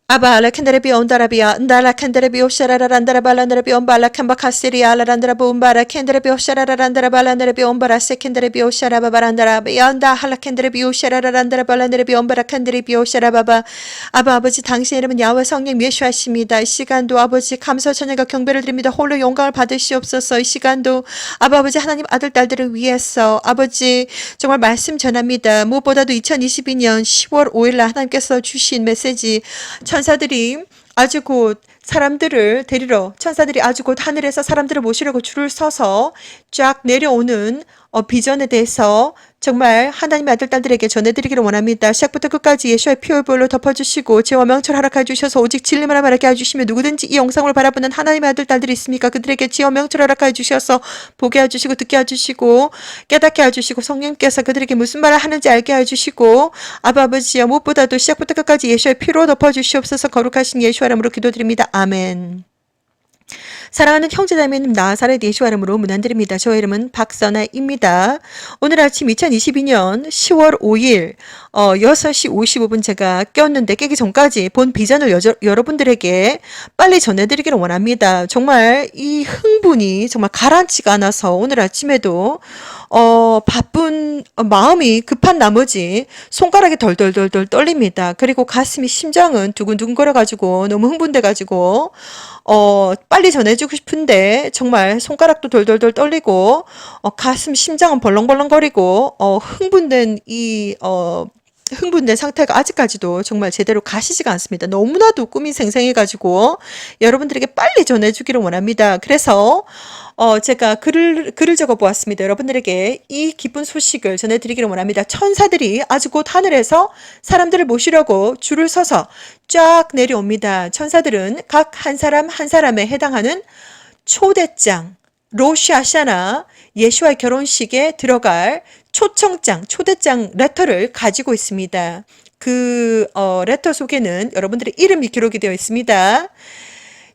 아바 알라캔다라비 온다라비아 은달라 캔다라비 오샤라란다라 발란다라비 온발라 캔바 카시리아 알라란다라 봄바라 캔다라비 오샤라란다라 발란다라비 온바라 세캔다라비 오샤라바바란다라 비안다 할라 캔다라비 오샤라란다라 발란다라비 온바라 캔다라비 오샤라바바 아바 아버지 당신의 이름은 야훼 성령 예수하십니다. 이 시간도 아버지 감사 찬양과 경배를 드립니다. 홀로 영광을 받으시옵소서. 이 시간도 아바 아버지 하나님 아들 딸들을 위해서 아버지 정말 말씀 전합니다. 무엇보다도 2022년 10월 5일 날 하나님께서 주신 메시지 천사들이 아주 곧 사람들을 데리러 천사들이 아주 곧 하늘에서 사람들을 모시려고 줄을 서서 쫙 내려오는 비전에 대해서 정말 하나님의 아들 딸들에게 전해드리기를 원합니다. 시작부터 끝까지 예수의 피올볼로 덮어주시고 죄와 명철 허락해 주셔서 오직 진리만 말하게 해주시며 누구든지 이 영상을 바라보는 하나님의 아들 딸들이 있습니까? 그들에게 죄와 명철 허락해 주셔서 보게 해주시고 듣게 해주시고 깨닫게 해주시고 성령께서 그들에게 무슨 말을 하는지 알게 해주시고 아버지여 무엇보다도 시작부터 끝까지 예수의 피로 덮어주시옵소서. 거룩하신 예수의 이름으로 기도드립니다. 아멘. 사랑하는 형제자매님 나사렛 예수와 이름으로 문안드립니다. 저의 이름은 박선아입니다. 오늘 아침 2022년 10월 5일 6시 55분 제가 꼈는데 깨기 전까지 본 비전을 여러분들에게 빨리 전해드리기를 원합니다. 정말 이 흥분이 정말 가라앉지가 않아서 오늘 아침에도 바쁜 마음이 급한 나머지 손가락이 덜덜덜덜 떨립니다. 그리고 가슴이 심장은 두근두근 거려가지고 너무 흥분돼가지고 빨리 전해주고 싶은데 정말 손가락도 덜덜덜 떨리고 가슴 심장은 벌렁벌렁거리고 흥분된 상태가 아직까지도 정말 제대로 가시지가 않습니다. 너무나도 꿈이 생생해가지고 여러분들에게 빨리 전해주기를 원합니다. 그래서 제가 글을 적어 보았습니다. 여러분들에게 이 기쁜 소식을 전해드리기를 원합니다. 천사들이 아주 곧 하늘에서 사람들을 모시려고 줄을 서서 쫙 내려옵니다. 천사들은 각 한 사람 한 사람에 해당하는 초대장, 로시아샤나 예수와의 결혼식에 들어갈 초청장, 초대장 레터를 가지고 있습니다. 그 레터 속에는 여러분들의 이름이 기록이 되어 있습니다.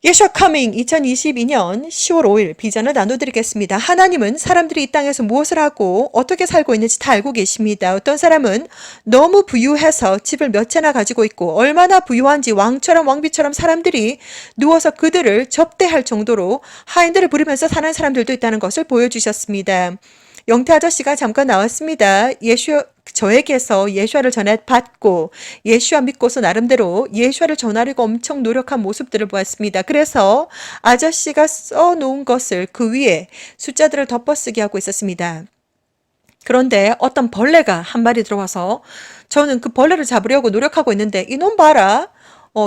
예수와 커밍 2022년 10월 5일 비전을 나눠드리겠습니다. 하나님은 사람들이 이 땅에서 무엇을 하고 어떻게 살고 있는지 다 알고 계십니다. 어떤 사람은 너무 부유해서 집을 몇 채나 가지고 있고 얼마나 부유한지 왕처럼 왕비처럼 사람들이 누워서 그들을 접대할 정도로 하인들을 부르면서 사는 사람들도 있다는 것을 보여주셨습니다. 영태 아저씨가 잠깐 나왔습니다. 저에게서 예수와를 전해받고 예수와 믿고서 나름대로 예수와를 전하려고 엄청 노력한 모습들을 보았습니다. 그래서 아저씨가 써놓은 것을 그 위에 숫자들을 덮어쓰기 하고 있었습니다. 그런데 어떤 벌레가 한 마리 들어와서 저는 그 벌레를 잡으려고 노력하고 있는데 이놈 봐라.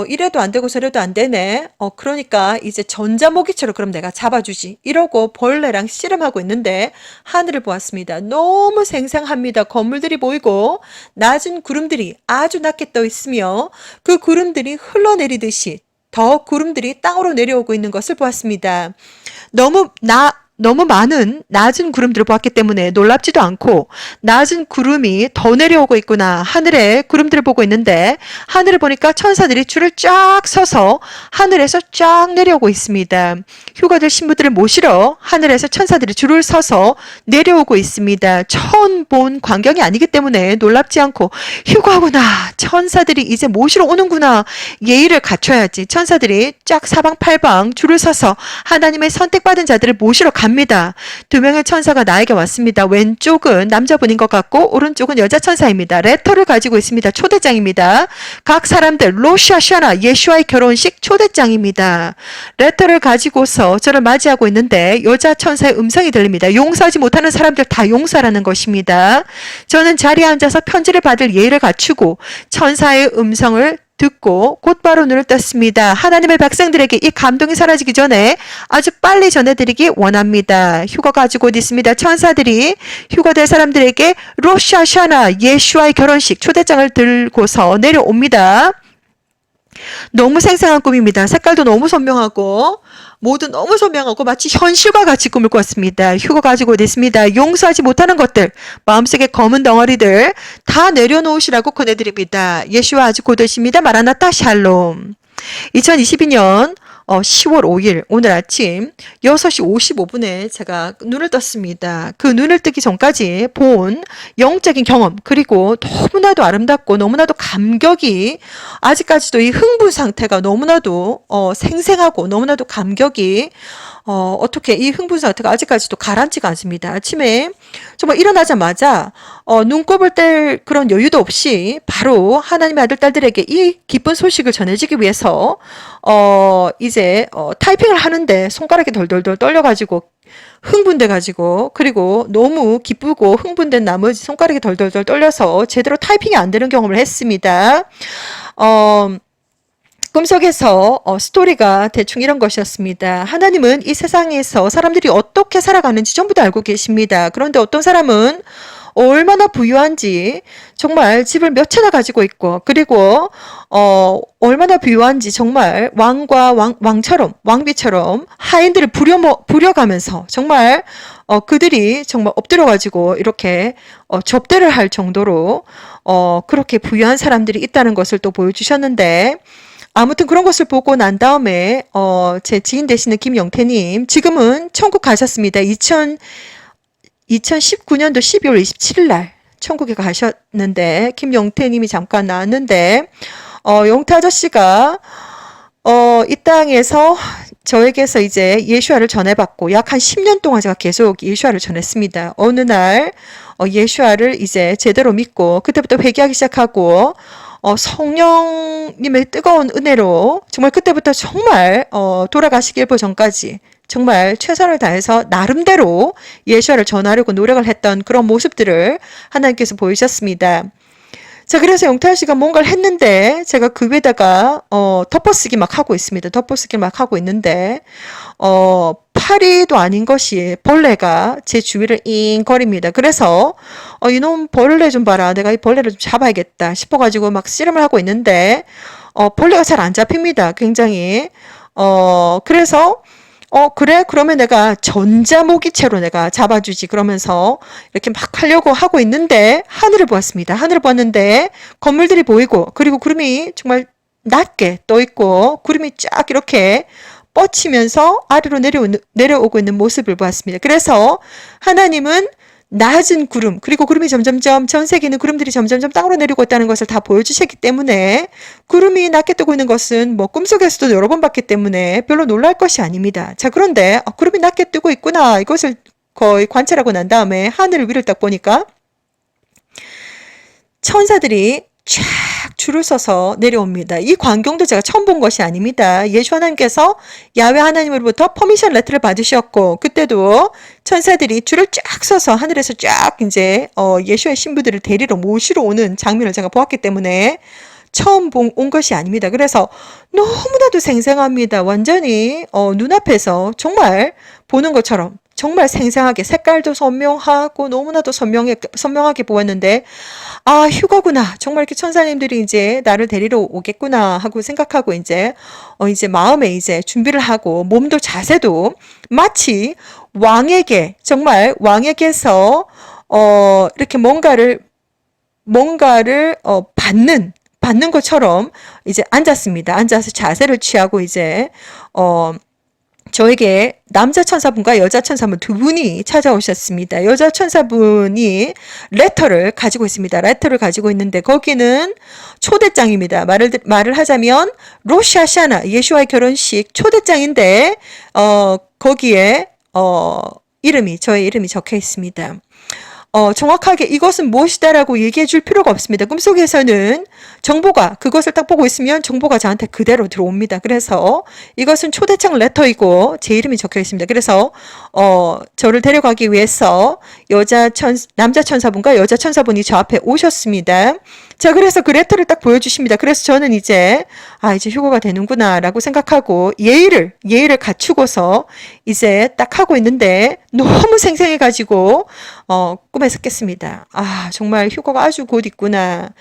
이래도 안 되고 저래도 안 되네. 그러니까 이제 전자모기처럼 그럼 내가 잡아주지. 이러고 벌레랑 씨름하고 있는데 하늘을 보았습니다. 너무 생생합니다. 건물들이 보이고 낮은 구름들이 아주 낮게 떠 있으며 그 구름들이 흘러내리듯이 더 구름들이 땅으로 내려오고 있는 것을 보았습니다. 너무 많은 낮은 구름들을 보았기 때문에 놀랍지도 않고 낮은 구름이 더 내려오고 있구나. 하늘에 구름들을 보고 있는데 하늘을 보니까 천사들이 줄을 쫙 서서 하늘에서 쫙 내려오고 있습니다. 휴가될 신부들을 모시러 하늘에서 천사들이 줄을 서서 내려오고 있습니다. 처음 본 광경이 아니기 때문에 놀랍지 않고 휴가구나. 천사들이 이제 모시러 오는구나. 예의를 갖춰야지. 천사들이 쫙 사방팔방 줄을 서서 하나님의 선택받은 자들을 모시러 갑니다. 두 명의 천사가 나에게 왔습니다. 왼쪽은 남자분인 것 같고 오른쪽은 여자 천사입니다. 레터를 가지고 있습니다. 초대장입니다. 각 사람들 로시아샤나 예수와의 결혼식 초대장입니다. 레터를 가지고서 저를 맞이하고 있는데 여자 천사의 음성이 들립니다. 용서하지 못하는 사람들 다 용서하라는 것입니다. 저는 자리에 앉아서 편지를 받을 예의를 갖추고 천사의 음성을 듣고 곧바로 눈을 떴습니다. 하나님의 백성들에게 이 감동이 사라지기 전에 아주 빨리 전해드리기 원합니다. 휴가가 아주 곧 있습니다. 천사들이 휴가될 사람들에게 로샤샤나 예수와의 결혼식 초대장을 들고서 내려옵니다. 너무 생생한 꿈입니다. 색깔도 너무 선명하고 모두 너무 선명하고 마치 현실과 같이 꿈을 꿨습니다. 휴가 가지고 있습니다. 용서하지 못하는 것들, 마음속에 검은 덩어리들 다 내려놓으시라고 권해드립니다. 예수와 아주 곧 오십니다. 마라나타 샬롬. 2022년 10월 5일 오늘 아침 6시 55분에 제가 눈을 떴습니다. 그 눈을 뜨기 전까지 본 영적인 경험, 그리고 너무나도 아름답고 너무나도 감격이, 아직까지도 이 흥분 상태가 너무나도 생생하고 너무나도 감격이, 어떻게 이 흥분 상태가 아직까지도 가라앉지가 않습니다. 아침에 정말 일어나자마자 눈곱을 뗄 그런 여유도 없이 바로 하나님의 아들 딸들에게 이 기쁜 소식을 전해주기 위해서 이제 타이핑을 하는데 손가락이 덜덜덜 떨려가지고 흥분돼가지고, 그리고 너무 기쁘고 흥분된 나머지 손가락이 덜덜덜 떨려서 제대로 타이핑이 안 되는 경험을 했습니다. 꿈속에서 스토리가 대충 이런 것이었습니다. 하나님은 이 세상에서 사람들이 어떻게 살아가는지 전부 다 알고 계십니다. 그런데 어떤 사람은 얼마나 부유한지, 정말 집을 몇 채나 가지고 있고, 그리고 얼마나 부유한지 정말 왕처럼, 왕비처럼 하인들을 부려가면서 정말 그들이 정말 엎드려가지고 이렇게 접대를 할 정도로 그렇게 부유한 사람들이 있다는 것을 또 보여주셨는데, 아무튼 그런 것을 보고 난 다음에 제 지인 되시는 김영태님, 지금은 천국 가셨습니다. 2019년도 12월 27일 날 천국에 가셨는데, 김영태님이 잠깐 나왔는데, 영태 아저씨가 이 땅에서 저에게서 이제 예수와를 전해받고 약 한 10년 동안 제가 계속 예수와를 전했습니다. 어느 날 예수와를 이제 제대로 믿고 그때부터 회개하기 시작하고, 성령님의 뜨거운 은혜로 정말 그때부터 정말 돌아가시기 일보 전까지 정말 최선을 다해서 나름대로 예수와를 전하려고 노력을 했던 그런 모습들을 하나님께서 보이셨습니다. 자, 그래서 영태아 씨가 뭔가를 했는데 제가 그 위에다가 덮어쓰기 막 하고 있습니다. 덮어쓰기 막 하고 있는데 파리도 아닌 것이 벌레가 제 주위를 잉거립니다. 그래서 이놈 벌레 좀 봐라, 내가 이 벌레를 좀 잡아야겠다 싶어가지고 막 씨름을 하고 있는데 벌레가 잘 안 잡힙니다. 굉장히. 그래서 그래? 그러면 내가 전자모기채로 내가 잡아주지. 그러면서 이렇게 막 하려고 하고 있는데 하늘을 보았습니다. 하늘을 보았는데 건물들이 보이고, 그리고 구름이 정말 낮게 떠 있고, 구름이 쫙 이렇게 뻗치면서 아래로 내려오고 있는 모습을 보았습니다. 그래서 하나님은 낮은 구름, 그리고 구름이 점점점, 전 세계에 있는 구름들이 점점점 땅으로 내리고 있다는 것을 다 보여주셨기 때문에, 구름이 낮게 뜨고 있는 것은 뭐 꿈속에서도 여러 번 봤기 때문에 별로 놀랄 것이 아닙니다. 자, 그런데 구름이 낮게 뜨고 있구나, 이것을 거의 관찰하고 난 다음에 하늘 위를 딱 보니까 천사들이 쫙 줄을 서서 내려옵니다. 이 광경도 제가 처음 본 것이 아닙니다. 예수 하나님께서 야훼 하나님으로부터 퍼미션 레터를 받으셨고, 그때도 천사들이 줄을 쫙 서서 하늘에서 쫙 이제 예수의 신부들을 데리러 모시러 오는 장면을 제가 보았기 때문에 처음 온 것이 아닙니다. 그래서 너무나도 생생합니다. 완전히 눈앞에서 정말 보는 것처럼 정말 생생하게, 색깔도 선명하고 너무나도 선명하게 보았는데, 아, 휴거구나. 정말 이렇게 천사님들이 이제 나를 데리러 오겠구나 하고 생각하고 이제 마음에 이제 준비를 하고, 몸도 자세도 마치 왕에게, 정말 왕에게서 이렇게 뭔가를 받는 것처럼 이제 앉았습니다. 앉아서 자세를 취하고 이제 저에게 남자 천사분과 여자 천사분 두 분이 찾아오셨습니다. 여자 천사분이 레터를 가지고 있습니다. 레터를 가지고 있는데 거기는 초대장입니다. 말을 하자면 로샤샤나, 예수와의 결혼식 초대장인데 거기에 저의 이름이 적혀 있습니다. 정확하게 이것은 무엇이다라고 얘기해 줄 필요가 없습니다. 꿈속에서는 그것을 딱 보고 있으면 정보가 저한테 그대로 들어옵니다. 그래서 이것은 초대장 레터이고 제 이름이 적혀 있습니다. 그래서 저를 데려가기 위해서 남자 천사분과 여자 천사분이 저 앞에 오셨습니다. 자, 그래서 그 레터를 딱 보여주십니다. 그래서 저는 이제 휴거가 되는구나 라고 생각하고 예의를 갖추고서 이제 딱 하고 있는데, 너무 생생해가지고 꿈에서 깼습니다. 정말 휴거가 아주 곧 있구나.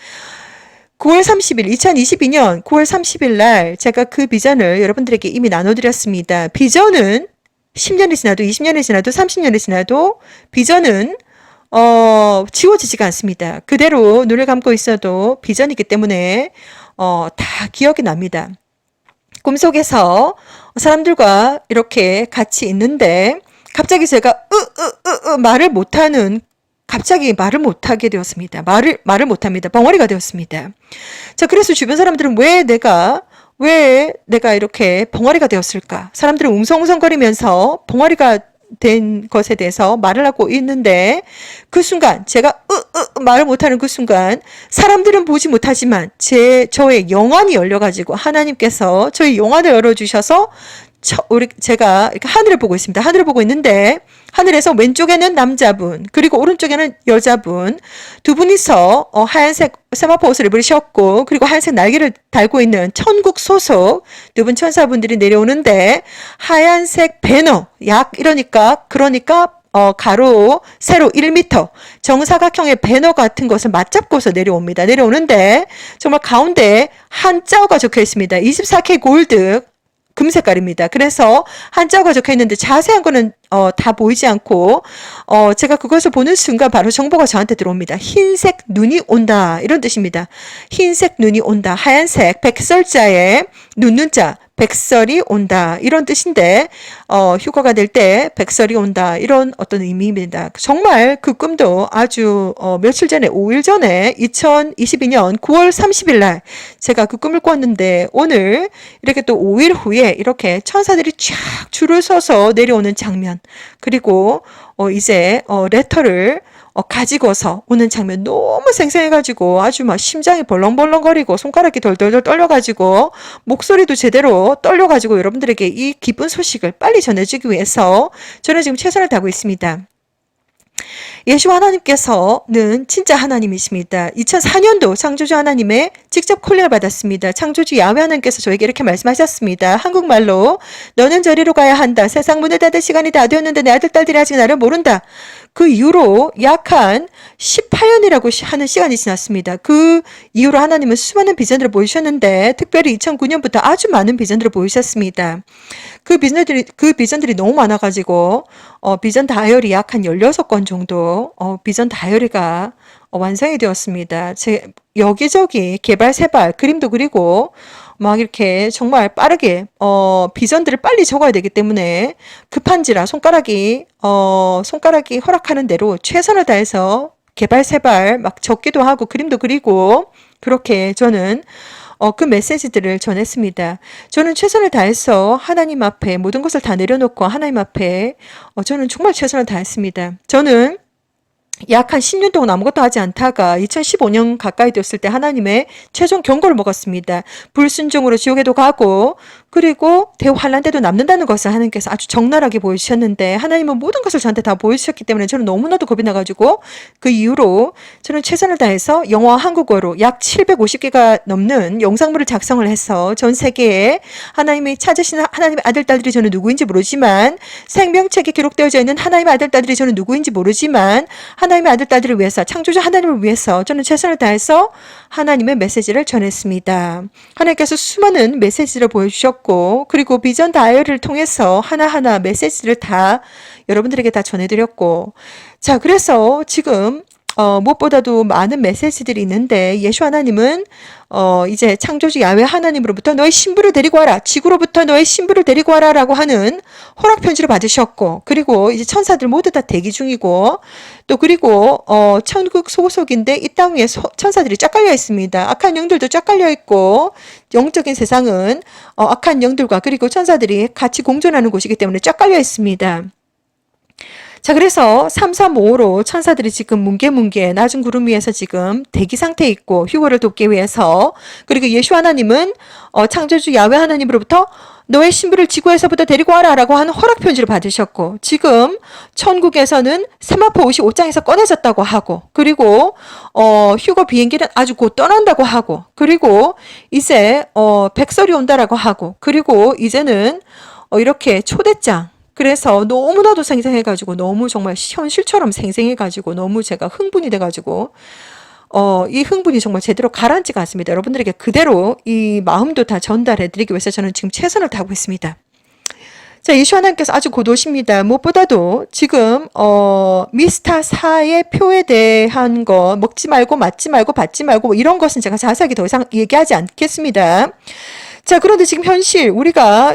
9월 30일, 2022년 9월 30일 날 제가 그 비전을 여러분들에게 이미 나눠드렸습니다. 비전은 10년이 지나도 20년이 지나도 30년이 지나도 비전은 지워지지가 않습니다. 그대로 눈을 감고 있어도 비전이기 때문에 다 기억이 납니다. 꿈속에서 사람들과 이렇게 같이 있는데 갑자기 제가 말을 못하는 갑자기 말을 못하게 되었습니다. 말을 못합니다. 벙어리가 되었습니다. 자, 그래서 주변 사람들은 왜 내가 이렇게 벙어리가 되었을까? 사람들은 웅성웅성거리면서 벙어리가 된 것에 대해서 말을 하고 있는데 그 순간 제가 말을 못하는 그 순간 사람들은 보지 못하지만 저의 영안이 열려가지고 하나님께서 저의 영안을 열어주셔서 제가 이렇게 하늘을 보고 있습니다. 하늘을 보고 있는데 하늘에서 왼쪽에는 남자분 그리고 오른쪽에는 여자분 두 분이서 하얀색 세마포 옷을 입으셨고 그리고 하얀색 날개를 달고 있는 천국 소속 두 분 천사분들이 내려오는데 하얀색 배너 그러니까 가로 세로 1m 정사각형의 배너 같은 것을 맞잡고서 내려옵니다. 내려오는데 정말 가운데 한자어가 적혀 있습니다. 24K 골드 금색깔입니다. 그래서 한자어가 적혀 있는데 자세한 거는 다 보이지 않고 제가 그것을 보는 순간 바로 정보가 저한테 들어옵니다. 흰색 눈이 온다 이런 뜻입니다. 흰색 눈이 온다. 하얀색 백설자에 눈자 백설이 온다 이런 뜻인데 휴가가 될 때 백설이 온다 이런 어떤 의미입니다. 정말 그 꿈도 아주 며칠 전에 5일 전에 2022년 9월 30일 날 제가 그 꿈을 꿨는데 오늘 이렇게 또 5일 후에 이렇게 천사들이 쫙 줄을 서서 내려오는 장면 그리고 이제 레터를 가지고서 오는 장면 너무 생생해가지고 아주 막 심장이 벌렁벌렁거리고 손가락이 덜덜덜 떨려가지고 목소리도 제대로 떨려가지고 여러분들에게 이 기쁜 소식을 빨리 전해주기 위해서 저는 지금 최선을 다하고 있습니다. 예수 하나님께서는 진짜 하나님이십니다. 2004년도 창조주 하나님의 직접 콜링을 받았습니다. 창조주 야훼 하나님께서 저에게 이렇게 말씀하셨습니다. 한국말로 너는 저리로 가야 한다. 세상 문을 닫을 시간이 다 되었는데 내 아들 딸들이 아직 나를 모른다. 그 이후로 약 한 18년이라고 하는 시간이 지났습니다. 그 이후로 하나님은 수많은 비전들을 보이셨는데 특별히 2009년부터 아주 많은 비전들을 보이셨습니다. 그 비전들이 너무 많아가지고 비전 다이어리 약 한 16건 정도 비전 다이어리가 완성이 되었습니다. 여기저기 개발 세발 그림도 그리고 막 이렇게 정말 빠르게 비전들을 빨리 적어야 되기 때문에 급한지라 손가락이 허락하는 대로 최선을 다해서 개발 세발 막 적기도 하고 그림도 그리고 그렇게 저는 그 메시지들을 전했습니다. 저는 최선을 다해서 하나님 앞에 모든 것을 다 내려놓고 하나님 앞에 저는 정말 최선을 다했습니다. 저는 약 한 10년 동안 아무것도 하지 않다가 2015년 가까이 되었을 때 하나님의 최종 경고를 먹었습니다. 불순종으로 지옥에도 가고 그리고 대환란 때도 남는다는 것을 하나님께서 아주 적나라하게 보여주셨는데 하나님은 모든 것을 저한테 다 보여주셨기 때문에 저는 너무나도 겁이 나가지고 그 이후로 저는 최선을 다해서 영어와 한국어로 약 750개가 넘는 영상물을 작성을 해서 전 세계에 하나님이 찾으시는 하나님의 아들 딸들이 저는 누구인지 모르지만 생명책에 기록되어져 있는 하나님의 아들 딸들이 저는 누구인지 모르지만 하나님의 아들 딸들을 위해서 창조주 하나님을 위해서 저는 최선을 다해서 하나님의 메시지를 전했습니다. 하나님께서 수많은 메시지를 보여주셨고 그리고 비전 다이어리를 통해서 하나하나 메시지를 다 여러분들에게 다 전해드렸고 자 그래서 지금 무엇보다도 많은 메시지들이 있는데 예수 하나님은 이제 창조주 야훼 하나님으로부터 너의 신부를 데리고 와라. 지구로부터 너의 신부를 데리고 와라 라고 하는 허락 편지를 받으셨고 그리고 이제 천사들 모두 다 대기 중이고 또 그리고 천국 소속인데 이 땅 위에 천사들이 쫙 깔려 있습니다. 악한 영들도 쫙 깔려 있고 영적인 세상은 악한 영들과 그리고 천사들이 같이 공존하는 곳이기 때문에 쫙 깔려 있습니다. 자 그래서 335로 천사들이 지금 뭉게뭉게 낮은 구름 위에서 지금 대기 상태에 있고 휴거를 돕기 위해서 그리고 예수 하나님은 창조주 야훼 하나님으로부터 너의 신부를 지구에서부터 데리고 와라 라고 하는 허락 편지를 받으셨고 지금 천국에서는 세마포 옷이 옷장에서 꺼내졌다고 하고 그리고 휴거 비행기는 아주 곧 떠난다고 하고 그리고 이제 백설이 온다라고 하고 그리고 이제는 이렇게 초대장 그래서 너무나도 생생해가지고 너무 정말 현실처럼 생생해가지고 너무 제가 흥분이 돼가지고 이 흥분이 정말 제대로 가라앉지가 않습니다. 여러분들에게 그대로 이 마음도 다 전달해드리기 위해서 저는 지금 최선을 다하고 있습니다. 자, 예수 하나님께서 아주 곧 오십니다. 무엇보다도 지금 미스타4의 표에 대한 거 먹지 말고 맞지 말고 받지 말고 뭐 이런 것은 제가 자세하게 더 이상 얘기하지 않겠습니다. 자, 그런데 지금 현실, 우리가,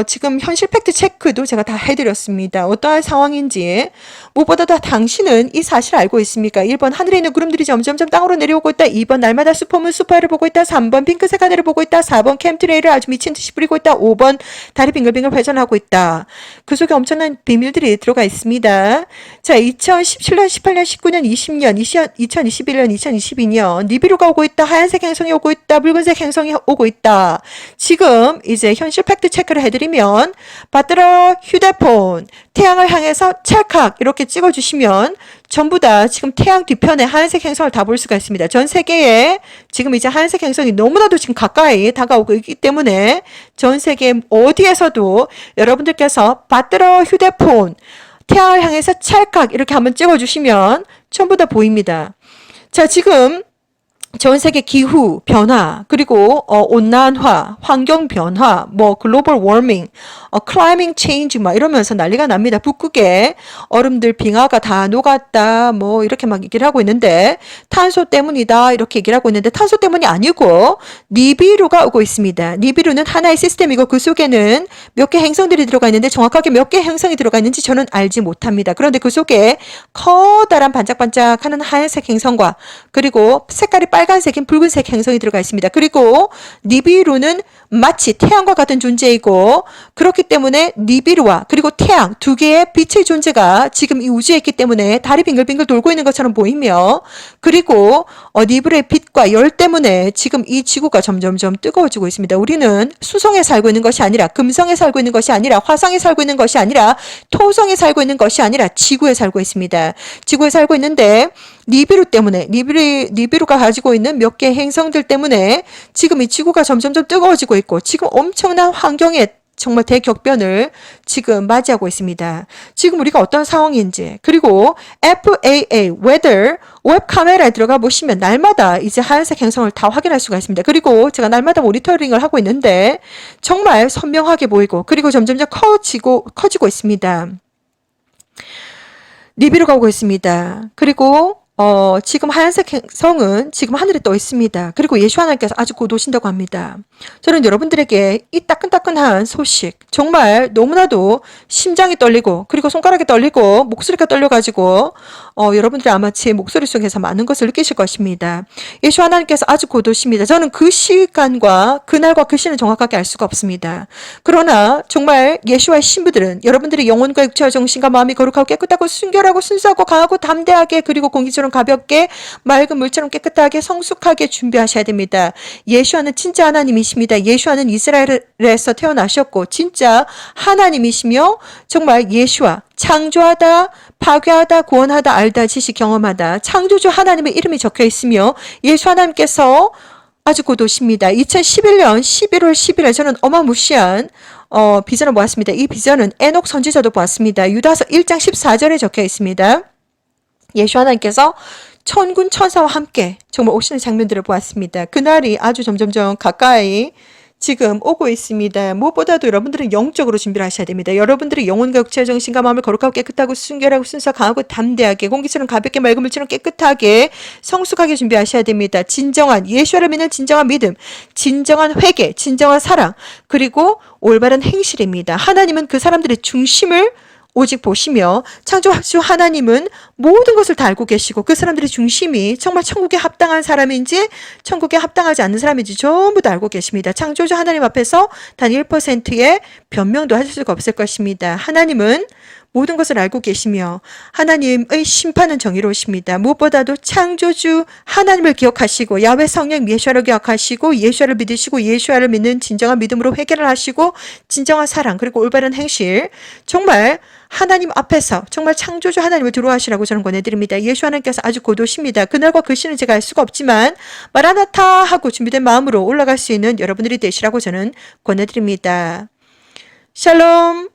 지금 현실 팩트 체크도 제가 다 해드렸습니다. 어떠한 상황인지. 무엇보다도 당신은 이 사실을 알고 있습니까? 1번, 하늘에 있는 구름들이 점점점 땅으로 내려오고 있다. 2번, 날마다 슈퍼문 슈퍼를 보고 있다. 3번, 핑크색 하늘을 보고 있다. 4번, 캠트레일을 아주 미친 듯이 뿌리고 있다. 5번, 달이 빙글빙글 회전하고 있다. 그 속에 엄청난 비밀들이 들어가 있습니다. 자, 2017년, 18년, 19년, 20년, 2021년, 2022년, 니비루가 오고 있다. 하얀색 행성이 오고 있다. 붉은색 행성이 오고 있다. 지금 이제 현실 팩트 체크를 해드리면 받들어 휴대폰 태양을 향해서 찰칵 이렇게 찍어주시면 전부 다 지금 태양 뒤편에 하얀색 행성을 다 볼 수가 있습니다. 전 세계에 지금 이제 하얀색 행성이 너무나도 지금 가까이 다가오고 있기 때문에 전 세계 어디에서도 여러분들께서 받들어 휴대폰 태양을 향해서 찰칵 이렇게 한번 찍어주시면 전부 다 보입니다. 자, 지금 전 세계 기후 변화, 그리고 온난화, 환경 변화, 뭐 글로벌 워밍, 클라이밍 체인지 막 이러면서 난리가 납니다. 북극에 얼음들 빙하가 다 녹았다. 뭐 이렇게 막 얘기를 하고 있는데 탄소 때문이다. 이렇게 얘기를 하고 있는데 탄소 때문이 아니고 니비루가 오고 있습니다. 니비루는 하나의 시스템이고 그 속에는 몇 개 행성들이 들어가 있는데 정확하게 몇 개 행성이 들어가 있는지 저는 알지 못합니다. 그런데 그 속에 커다란 반짝반짝하는 하얀색 행성과 그리고 색깔이 빨간색인 붉은색 행성이 들어가 있습니다. 그리고 니비루는 마치 태양과 같은 존재이고 그렇기 때문에 니비루와 그리고 태양 두 개의 빛의 존재가 지금 이 우주에 있기 때문에 달이 빙글빙글 돌고 있는 것처럼 보이며 그리고 니비루의 빛과 열 때문에 지금 이 지구가 점점점 뜨거워지고 있습니다. 우리는 수성에 살고 있는 것이 아니라 금성에 살고 있는 것이 아니라 화성에 살고 있는 것이 아니라 토성에 살고 있는 것이 아니라 지구에 살고 있습니다. 지구에 살고 있는데 니비루 때문에 니비루가 가지고 있는 몇 개의 행성들 때문에 지금 이 지구가 점점점 뜨거워지고 있고 지금 엄청난 환경의 정말 대격변을 지금 맞이하고 있습니다. 지금 우리가 어떤 상황인지 그리고 FAA Weather 웹 카메라에 들어가 보시면 날마다 이제 하얀색 행성을 다 확인할 수가 있습니다. 그리고 제가 날마다 모니터링을 하고 있는데 정말 선명하게 보이고 그리고 점점점 커지고 있습니다. 니비루가 오고 있습니다. 그리고 지금 하얀색 행성은 지금 하늘에 떠 있습니다. 그리고 예수 하나님께서 아주 곧 오신다고 합니다. 저는 여러분들에게 이 따끈따끈한 소식 정말 너무나도 심장이 떨리고 그리고 손가락이 떨리고 목소리가 떨려가지고 여러분들이 아마 제 목소리 속에서 많은 것을 느끼실 것입니다. 예수 하나님께서 아주 곧 오십니다. 저는 그 시간과 그날과 그 시는 정확하게 알 수가 없습니다. 그러나 정말 예수와의 신부들은 여러분들이 영혼과 육체와 정신과 마음이 거룩하고 깨끗하고 순결하고 순수하고 강하고 담대하게 그리고 공기처럼 가볍게 맑은 물처럼 깨끗하게 성숙하게 준비하셔야 됩니다. 예수와는 진짜 하나님이십니다. 예수와는 이스라엘에서 태어나셨고 진짜 하나님이시며 정말 예수와 창조하다, 파괴하다, 구원하다, 알다, 지식, 경험하다 창조주 하나님의 이름이 적혀 있으며 예수 하나님께서 아주 곧 오십니다. 2011년 11월 10일에 저는 어마무시한 비전을 보았습니다. 이 비전은 에녹 선지자도 보았습니다. 유다서 1장 14절에 적혀 있습니다. 예수 하나님께서 천군 천사와 함께 정말 오시는 장면들을 보았습니다. 그날이 아주 점점점 가까이 지금 오고 있습니다. 무엇보다도 여러분들은 영적으로 준비를 하셔야 됩니다. 여러분들이 영혼과 육체와 정신과 마음을 거룩하고 깨끗하고 순결하고 순수하고 강하고 담대하게 공기처럼 가볍게 맑은 물처럼 깨끗하게 성숙하게 준비하셔야 됩니다. 진정한 예수를 믿는 진정한 믿음, 진정한 회개, 진정한 사랑 그리고 올바른 행실입니다. 하나님은 그 사람들의 중심을 오직 보시며 창조주 하나님은 모든 것을 다 알고 계시고 그 사람들의 중심이 정말 천국에 합당한 사람인지 천국에 합당하지 않는 사람인지 전부 다 알고 계십니다. 창조주 하나님 앞에서 단 1%의 변명도 하실 수가 없을 것입니다. 하나님은 모든 것을 알고 계시며 하나님의 심판은 정의로우십니다. 무엇보다도 창조주 하나님을 기억하시고 야훼 성령 예수아를 기억하시고 예수아를 믿으시고 예수아를 믿는 진정한 믿음으로 회개를 하시고 진정한 사랑 그리고 올바른 행실 정말 하나님 앞에서 정말 창조주 하나님을 두려워하시라고 저는 권해드립니다. 예수 하나님께서 아주 곧 오십니다. 그날과 그 시는 제가 알 수가 없지만 마라나타 하고 준비된 마음으로 올라갈 수 있는 여러분들이 되시라고 저는 권해드립니다. 샬롬.